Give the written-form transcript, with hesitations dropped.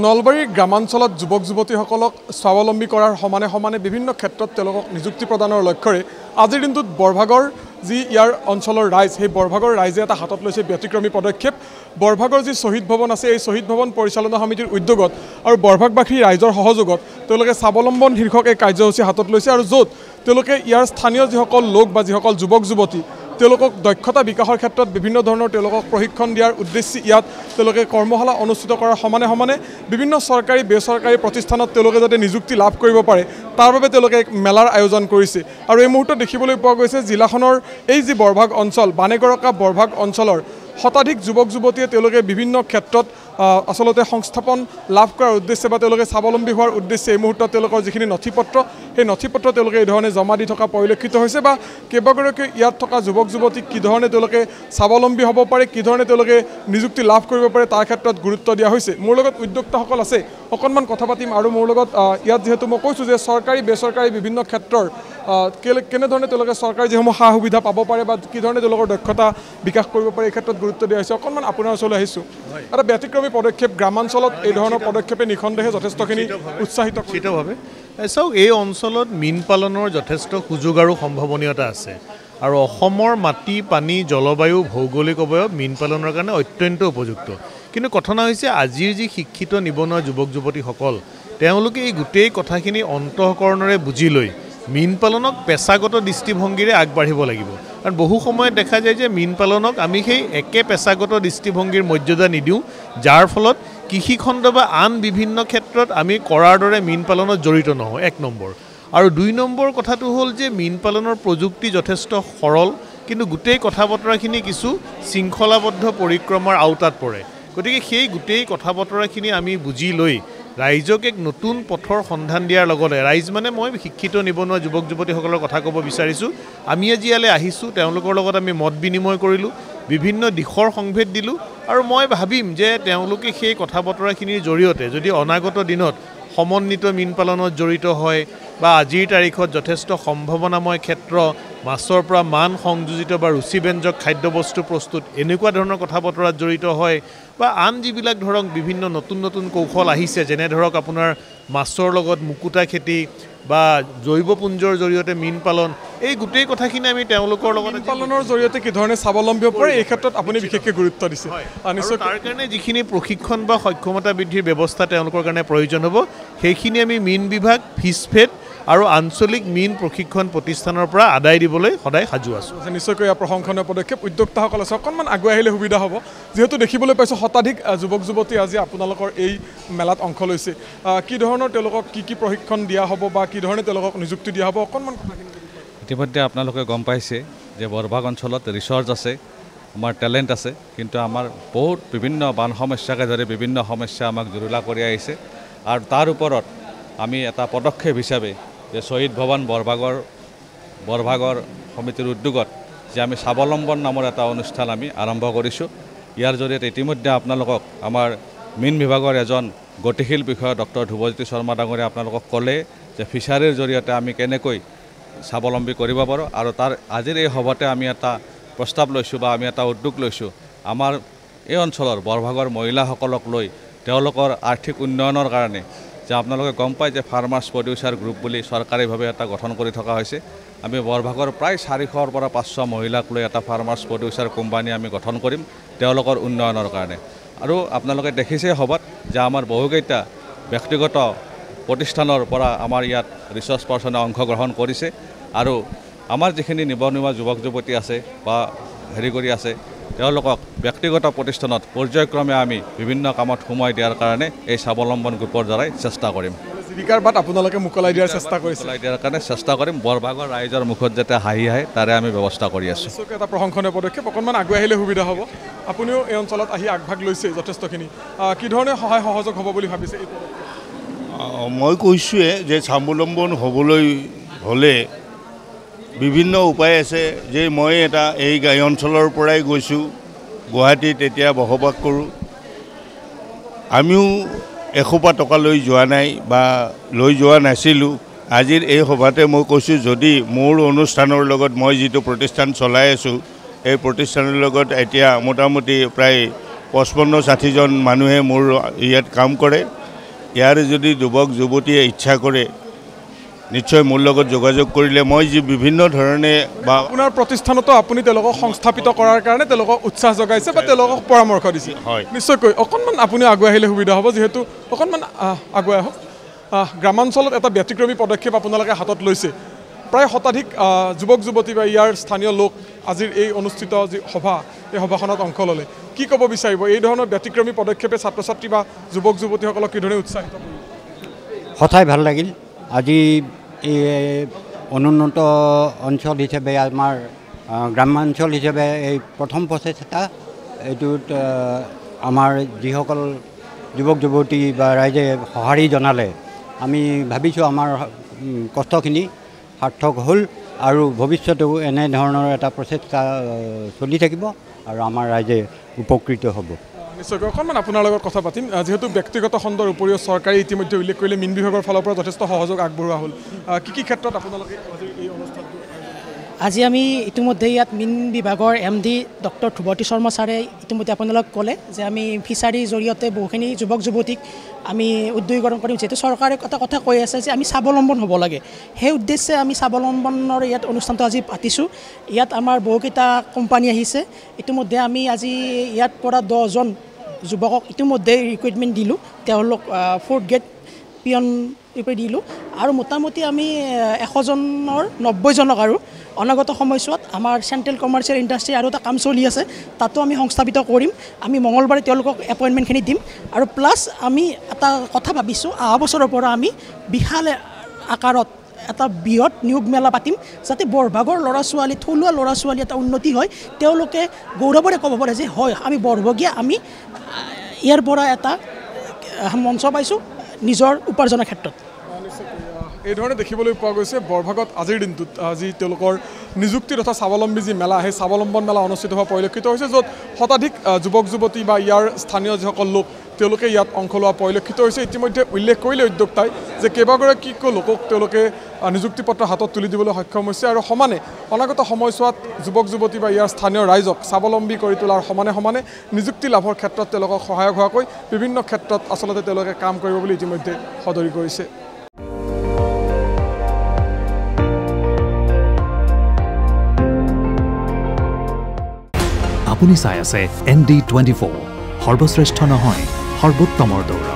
নলবাৰীৰ গ্ৰামাঞ্চলত যুৱক যুৱতীসকলক স্বাৱলম্বী কৰাৰ সমানে সমানে বিভিন্ন ক্ষেত্ৰত তেওঁলোকক নিযুক্তি প্ৰদানৰ লক্ষ্যৰে আজিৰ দিনটোত বৰভাগৰ যি ইয়াৰ অঞ্চলৰ ৰাইজ সেই বৰভাগৰ ৰাইজে এটা হাতত লৈছে ব্যতিক্ৰমী পদক্ষেপ। বৰভাগৰ যি শ্বহীদ ভৱন আছে এই শ্বহীদ ভৱন পৰিচালনা সমিতিৰ উদ্যোগত আৰু বৰভাগবাসীৰ ৰাইজৰ সহযোগত তেওঁলোকে স্বাৱলম্বন শীৰ্ষক এই কাৰ্যসূচী হাতত লৈছে আৰু য'ত তেওঁলোকে ইয়াৰ স্থানীয় যিসকল লোক বা যিসকল যুৱক যুৱতী তেওঁলোকক দক্ষতা বিকাশৰ ক্ষেত্ৰত বিভিন্ন ধৰণৰ তেওঁলোকক প্ৰশিক্ষণ দিয়াৰ উদ্দেশ্যে ইয়াত তেওঁলোকে কৰ্মশালা অনুষ্ঠিত কৰাৰ সমানে সমানে বিভিন্ন চৰকাৰী বেচৰকাৰী প্ৰতিষ্ঠানত তেওঁলোকে যাতে নিযুক্তি লাভ কৰিব পাৰে তাৰ বাবে তেওঁলোকে এক মেলাৰ আয়োজন কৰিছে। আৰু এই মুহূৰ্তত দেখিবলৈ পোৱা গৈছে জিলাখনৰ এই যি বৰভাগ অঞ্চল বানেগৰকা বৰভাগ অঞ্চলৰ শতাধিক যুৱক যুৱতীয়ে তেওঁলোকে বিভিন্ন ক্ষেত্ৰত আচলতে সংস্থাপন লাভ কৰাৰ উদ্দেশ্যে বা তেওঁলোকে স্বাৱলম্বী হোৱাৰ উদ্দেশ্যে এই মুহূৰ্তত তেওঁলোকৰ যিখিনি নথিপত্ৰ সেই নথিপত্ৰ তেওঁলোকে এই ধৰণে জমা দি থকা পৰিলক্ষিত হৈছে বা কেইবাগৰাকীও ইয়াত থকা যুৱক যুৱতীক কি ধৰণে তেওঁলোকে স্বাৱলম্বী হ'ব পাৰে কি ধৰণে তেওঁলোকে নিযুক্তি লাভ কৰিব পাৰে তাৰ ক্ষেত্ৰত গুৰুত্ব দিয়া হৈছে। মোৰ লগত উদ্যোক্তাসকল আছে অকণমান কথা পাতিম আৰু মোৰ লগত ইয়াত যিহেতু মই কৈছোঁ যে চৰকাৰী বেচৰকাৰী বিভিন্ন ক্ষেত্ৰৰ কেনেধৰণে তেওঁলোকে চৰকাৰী যিসমূহ সা সুবিধা পাব পাৰে বা কি ধৰণে তেওঁলোকৰ দক্ষতা বিকাশ কৰিব পাৰে এই ক্ষেত্ৰত গুৰুত্ব দিয়া হৈছে। অকণমান আপোনাৰ ওচৰলৈ আহিছোঁ। এটা ব্যতিক্ৰমী পদক্ষেপ গ্ৰামাঞ্চলত এই ধৰণৰ পদক্ষেপে নিঃসন্দেহে যথেষ্টখিনি উৎসাহিতভাৱে চাওক এই অঞ্চলত মীন পালনৰ যথেষ্ট সুযোগ আৰু সম্ভাৱনীয়তা আছে আৰু অসমৰ মাটি পানী জলবায়ু ভৌগোলিক অৱয়ব মীন পালনৰ কাৰণে অত্যন্ত উপযুক্ত। কিন্তু ঘটনা হৈছে আজিৰ যি শিক্ষিত নিবনুৱা যুৱক যুৱতীসকল তেওঁলোকে এই গোটেই কথাখিনি অন্তঃকৰণেৰে বুজি লৈ মীন পালনক পেছাগত দৃষ্টিভংগীৰে আগবাঢ়িব লাগিব। কাৰণ বহু সময়ত দেখা যায় যে মীন পালনক আমি সেই একে পেছাগত দৃষ্টিভংগীৰ মৰ্যাদা নিদিওঁ যাৰ ফলত কৃষিখণ্ড বা আন বিভিন্ন ক্ষেত্ৰত আমি কৰাৰ দৰে মীন পালনত জড়িত নহওঁ 1 নম্বৰ। আৰু 2 নম্বৰ কথাটো হ'ল যে মীন পালনৰ প্ৰযুক্তি যথেষ্ট সৰল কিন্তু গোটেই কথা বতৰাখিনি কিছু শৃংখলাবদ্ধ পৰিক্ৰমাৰ আওতাত পৰে। গতিকে সেই গোটেই কথা বতৰাখিনি আমি বুজি লৈ ৰাইজক এক নতুন পথৰ সন্ধান দিয়াৰ লগতে ৰাইজ মানে মই শিক্ষিত নিবনুৱা যুৱক যুৱতীসকলৰ কথা ক'ব বিচাৰিছোঁ। আমি আজি ইয়ালৈ আহিছোঁ তেওঁলোকৰ লগত আমি মত বিনিময় কৰিলোঁ বিভিন্ন দিশৰ সংভেদ দিলোঁ আৰু মই ভাবিম যে তেওঁলোকে সেই কথা বতৰাখিনিৰ জৰিয়তে যদি অনাগত দিনত সমন্বিত মীন পালনত জড়িত হয় বা আজিৰ তাৰিখত যথেষ্ট সম্ভাৱনাময় ক্ষেত্ৰ মাছৰ পৰা মান সংযোজিত বা ৰুচিব্যঞ্জক খাদ্যবস্তু প্ৰস্তুত এনেকুৱা ধৰণৰ কথা বতৰাত জড়িত হয় বা আন যিবিলাক ধৰক বিভিন্ন নতুন নতুন কৌশল আহিছে যেনে ধৰক আপোনাৰ মাছৰ লগত মুকুতা খেতি বা জৈৱপুঞ্জৰ জৰিয়তে মীন পালন এই গোটেই কথাখিনি আমি তেওঁলোকৰ লগত পালনৰ জৰিয়তে কি ধৰণে স্বাৱলম্বী হ'ব পাৰে এই ক্ষেত্ৰত আপুনি বিশেষকৈ গুৰুত্ব দিছে। নিশ্চয় তাৰ কাৰণে যিখিনি প্ৰশিক্ষণ বা সক্ষমতা বৃদ্ধিৰ ব্যৱস্থা তেওঁলোকৰ কাৰণে প্ৰয়োজন হ'ব সেইখিনি আমি মীন বিভাগ ফিছফেড আৰু আঞ্চলিক মীন প্ৰশিক্ষণ প্ৰতিষ্ঠানৰ পৰা আদায় দিবলৈ সদায় সাজু আছোঁ। নিশ্চয়কৈ ইয়াৰ প্ৰশংসনীয় পদক্ষেপ। উদ্যোক্তাসকল আছে অকণমান আগুৱাই আহিলে সুবিধা হ'ব যিহেতু দেখিবলৈ পাইছোঁ শতাধিক যুৱক যুৱতী আজি আপোনালোকৰ এই মেলাত অংশ লৈছে। কি ধৰণৰ তেওঁলোকক কি প্ৰশিক্ষণ দিয়া হ'ব বা কি ধৰণে তেওঁলোকক নিযুক্তি দিয়া হ'ব অকণমান কথাখিনি ইতিমধ্যে আপোনালোকে গম পাইছে যে বৰভাগ অঞ্চলত ৰিচৰ্চ আছে আমাৰ টেলেণ্ট আছে কিন্তু আমাৰ বহুত বিভিন্ন বান সমস্যাকে ধৰি বিভিন্ন সমস্যা আমাক জুৰুলা কৰি আহিছে আৰু তাৰ ওপৰত আমি এটা পদক্ষেপ হিচাপে যে শ্বহীদ ভৱন বৰভাগৰ সমিতিৰ উদ্যোগত যে আমি স্বাৱলম্বন নামৰ এটা অনুষ্ঠান আমি আৰম্ভ কৰিছোঁ। ইয়াৰ জৰিয়তে ইতিমধ্যে আপোনালোকক আমাৰ মীন বিভাগৰ এজন গতিশীল বিষয়া ডক্টৰ ধ্ৰুৱজ্যোতি শৰ্মা ডাঙৰীয়া আপোনালোকক ক'লে যে ফিচাৰীৰ জৰিয়তে আমি কেনেকৈ স্বাৱলম্বী কৰিব পাৰোঁ আৰু তাৰ আজিৰ এই সভাতে আমি এটা প্ৰস্তাৱ লৈছোঁ বা আমি এটা উদ্যোগ লৈছোঁ আমাৰ এই অঞ্চলৰ বৰভাগৰ মহিলাসকলক লৈ তেওঁলোকৰ আৰ্থিক উন্নয়নৰ কাৰণে যে আপোনালোকে গম পায় যে ফাৰ্মাৰ্ছ প্ৰডিউচাৰ গ্ৰুপ বুলি চৰকাৰীভাৱে এটা গঠন কৰি থকা হৈছে। আমি বৰভাগৰ প্ৰায় 400ৰ পৰা 500 মহিলাক লৈ এটা ফাৰ্মাৰ্ছ প্ৰডিউচাৰ কোম্পানী আমি গঠন কৰিম তেওঁলোকৰ উন্নয়নৰ কাৰণে। আৰু আপোনালোকে দেখিছে সভাত যে আমাৰ বহুকেইটা ব্যক্তিগত প্ৰতিষ্ঠানৰ পৰা আমাৰ ইয়াত ৰিচৰ্চ পাৰ্চনে অংশগ্ৰহণ কৰিছে আৰু আমাৰ যিখিনি নিবনুৱা যুৱক যুৱতী আছে বা হেৰি কৰি আছে তেওঁলোকক ব্যক্তিগত প্ৰতিষ্ঠানত পৰ্যায়ক্ৰমে আমি বিভিন্ন কামত সোমাই দিয়াৰ কাৰণে এই স্বাৱলম্বন গ্ৰুপৰ দ্বাৰাই চেষ্টা কৰিম। জীৱিকাৰ বাট আপোনালোকে মোকলাই দিয়াৰ চেষ্টা কৰিছে দিয়াৰ কাৰণে চেষ্টা কৰিম বৰভাগৰ ৰাইজৰ মুখত যাতে হাঁহি আহে তাৰে আমি ব্যৱস্থা কৰি আছোঁ। এটা প্ৰশংসনীয় পদক্ষেপ। অকণমান আগুৱাই আহিলে সুবিধা হ'ব। আপুনিও এই অঞ্চলত আহি আগভাগ লৈছে যথেষ্টখিনি কি ধৰণে সহায় সহযোগ হ'ব বুলি ভাবিছে এই পদক্ষেপ? মই কৈছোঁৱে যে স্বাৱলম্বন হ'বলৈ হ'লে বিভিন্ন উপায় আছে যে মই এই অঞ্চলৰ পৰাই গৈছোঁ গুৱাহাটীত এতিয়া বসবাস কৰোঁ। আমিও এসোপা টকা লৈ যোৱা নাই বা লৈ যোৱা নাছিলোঁ। আজিৰ এই সভাতে মই কৈছোঁ যদি মোৰ অনুষ্ঠানৰ লগত মই যিটো প্ৰতিষ্ঠান চলাই আছোঁ এই প্ৰতিষ্ঠানৰ লগত এতিয়া মোটামুটি প্ৰায় 55-60জন মানুহে মোৰ ইয়াত কাম কৰে ইয়াৰে যদি যুৱক যুৱতীয়ে ইচ্ছা কৰে নিশ্চয় মোৰ লগত যোগাযোগ কৰিলে মই যি বিভিন্ন ধৰণে বা আপোনাৰ প্ৰতিষ্ঠানতো আপুনি তেওঁলোকক সংস্থাপিত কৰাৰ কাৰণে তেওঁলোকক উৎসাহ যোগাইছে বা তেওঁলোকক পৰামৰ্শ দিছে হয় নিশ্চয়কৈ অকণমান আপুনি আগুৱাই আহিলে সুবিধা হ'ব যিহেতু অকণমান আগুৱাই আহক গ্ৰামাঞ্চলত এটা ব্যতিক্ৰমী পদক্ষেপ আপোনালোকে হাতত লৈছে প্ৰায় শতাধিক যুৱক যুৱতী বা ইয়াৰ স্থানীয় লোক আজিৰ এই অনুষ্ঠিত যি সভা এই সভাখনত অংশ ল'লে কি ক'ব বিচাৰিব এই ধৰণৰ ব্যতিক্ৰমী পদক্ষেপে ছাত্ৰ ছাত্ৰী বা যুৱক যুৱতীসকলক কিধৰণে উৎসাহিত কৰিব সঁচাই ভাল লাগিল আজি এই অনুন্নত অঞ্চল হিচাপে আমাৰ গ্ৰামাঞ্চল হিচাপে এই প্ৰথম প্ৰচেষ্টা এইটোত আমাৰ যিসকল যুৱক যুৱতী বা ৰাইজে সঁহাৰি জনালে আমি ভাবিছোঁ আমাৰ কষ্টখিনি সাৰ্থক হ'ল আৰু ভৱিষ্যতেও এনেধৰণৰ এটা প্ৰচেষ্টা চলি থাকিব আৰু আমাৰ ৰাইজে উপকৃত হ'ব নিশ্চয়কৈ অকণমান আপোনাৰ লগত কথা পাতিম যিহেতু ব্যক্তিগত খণ্ডৰ উপৰিও চৰকাৰে ইতিমধ্যে উল্লেখ কৰিলে মীন বিভাগৰ ফালৰ পৰা যথেষ্ট সহযোগ আগবঢ়োৱা হ'ল কি ক্ষেত্ৰত আপোনালোকে এই অনুষ্ঠানটো আজি আমি ইতিমধ্যে ইয়াত মীন বিভাগৰ MD ডক্টৰ ধ্ৰুৱতী শৰ্মা ছাৰে ইতিমধ্যে আপোনালোক ক'লে যে আমি ফিচাৰীৰ জৰিয়তে বহুখিনি যুৱক যুৱতীক আমি উদ্যোগীকৰণ কৰিম যিহেতু চৰকাৰে এটা কথা কৈ আছে যে আমি স্বাৱলম্বন হ'ব লাগে সেই উদ্দেশ্যে আমি স্বাৱলম্বনৰ ইয়াত অনুষ্ঠানটো আজি পাতিছোঁ ইয়াত আমাৰ বহুকেইটা কোম্পানী আহিছে ইতিমধ্যে আমি আজি ইয়াত পৰা 10জন যুৱকক ইতিমধ্যে ৰিক্ৰুইটমেণ্ট দিলোঁ তেওঁলোক 4th গ্ৰেড পিয়ন দিলোঁ আৰু মোটামুটি আমি 100জনৰ 90জনক আৰু অনাগত সময়ছোৱাত আমাৰ চেণ্ট্ৰেল কমাৰ্চিয়েল ইণ্ডাষ্ট্ৰী আৰু এটা কাম চলি আছে তাতো আমি সংস্থাপিত কৰিম আমি মঙলবাৰে তেওঁলোকক এপইণ্টমেণ্টখিনি দিম আৰু প্লাছ আমি এটা কথা ভাবিছোঁ অহা বছৰৰ পৰা আমি বিশাল আকাৰত এটা বৃহৎ নিয়োগ মেলা পাতিম যাতে বৰভাগৰ ল'ৰা ছোৱালী থলুৱা ল'ৰা ছোৱালী এটা উন্নতি হয় তেওঁলোকে গৌৰৱৰে ক'ব পাৰে যে হয় আমি বৰভগীয়া আমি ইয়াৰ পৰা এটা মঞ্চ পাইছোঁ নিজৰ উপাৰ্জনৰ ক্ষেত্ৰত এই ধৰণে দেখিবলৈ পোৱা গৈছে বৰভাগত আজিৰ দিনটোত যি তেওঁলোকৰ নিযুক্তি তথা স্বাৱলম্বী যি মেলা সেই স্বাৱলম্বন মেলা অনুষ্ঠিত হোৱা পৰিলক্ষিত হৈছে য'ত শতাধিক যুৱক যুৱতী বা ইয়াৰ স্থানীয় যিসকল লোক তেওঁলোকে ইয়াত অংশ লোৱা পৰিলক্ষিত হৈছে ইতিমধ্যে উল্লেখ কৰিলে উদ্যোক্তাই যে কেইবাগৰাকীকো লোকক তেওঁলোকে নিযুক্তি পত্ৰ হাতত তুলি দিবলৈ সক্ষম হৈছে আৰু সমানে অনাগত সময়ছোৱাত যুৱক যুৱতী বা ইয়াৰ স্থানীয় ৰাইজক স্বাৱলম্বী কৰি তোলাৰ সমানে সমানে নিযুক্তি লাভৰ ক্ষেত্ৰত তেওঁলোকক সহায়ক হোৱাকৈ বিভিন্ন ক্ষেত্ৰত আচলতে তেওঁলোকে কাম কৰিব বুলি ইতিমধ্যে সদৰি কৰিছে আপুনি চাই আছে ND24 সৰ্বশ্ৰেষ্ঠ নহয় সৰ্বোত্তমৰ দৌৰ